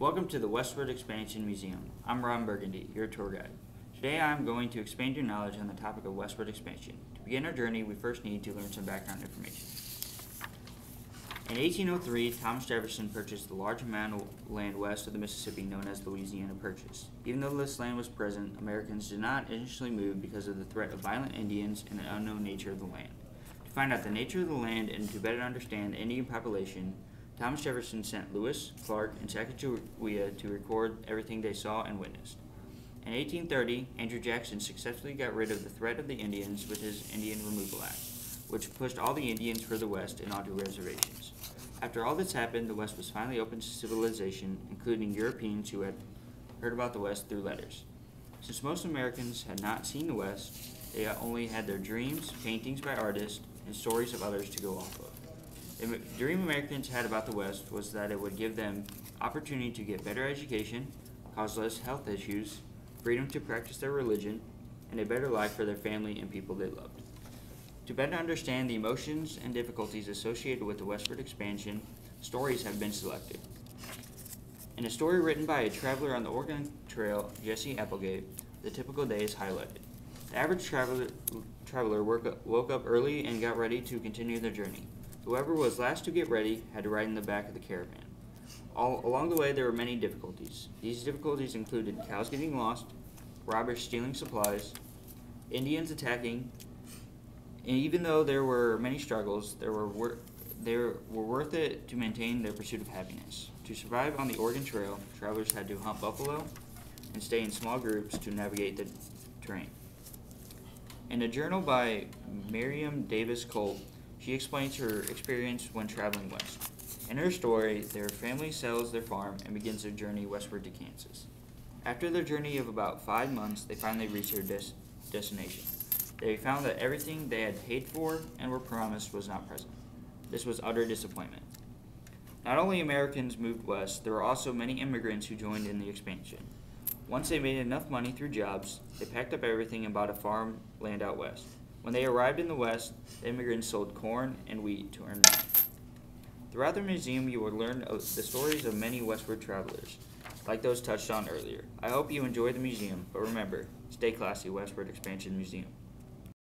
Welcome to the Westward Expansion Museum. I'm Ron Burgundy, your tour guide. Today I'm going to expand your knowledge on the topic of westward expansion. To begin our journey, we first need to learn some background information. In 1803, Thomas Jefferson purchased the large amount of land west of the Mississippi known as the Louisiana Purchase. Even though this land was present, Americans did not initially move because of the threat of violent Indians and the unknown nature of the land. To find out the nature of the land and to better understand the Indian population, Thomas Jefferson sent Lewis, Clark, and Sacagawea to record everything they saw and witnessed. In 1830, Andrew Jackson successfully got rid of the threat of the Indians with his Indian Removal Act, which pushed all the Indians further west and onto reservations. After all this happened, the West was finally open to civilization, including Europeans who had heard about the West through letters. Since most Americans had not seen the West, they only had their dreams, paintings by artists, and stories of others to go off of. The dream Americans had about the West was that it would give them opportunity to get better education, cause less health issues, freedom to practice their religion, and a better life for their family and people they loved. To better understand the emotions and difficulties associated with the westward expansion, stories have been selected. In a story written by a traveler on the Oregon Trail, Jesse Applegate, the typical day is highlighted. The average traveler woke up early and got ready to continue their journey. Whoever was last to get ready had to ride in the back of the caravan. Along the way, there were many difficulties. These difficulties included cows getting lost, robbers stealing supplies, Indians attacking, and even though there were many struggles, they were worth it to maintain their pursuit of happiness. To survive on the Oregon Trail, travelers had to hunt buffalo and stay in small groups to navigate the terrain. In a journal by Miriam Davis Colt, she explains her experience when traveling west. In her story, their family sells their farm and begins their journey westward to Kansas. After their journey of about 5 months, they finally reach their destination. They found that everything they had paid for and were promised was not present. This was utter disappointment. Not only Americans moved west, there were also many immigrants who joined in the expansion. Once they made enough money through jobs, they packed up everything and bought a farmland out west. When they arrived in the West, the immigrants sold corn and wheat to earn money. Throughout the museum, you will learn the stories of many westward travelers, like those touched on earlier. I hope you enjoy the museum, but remember, stay classy, Westward Expansion Museum.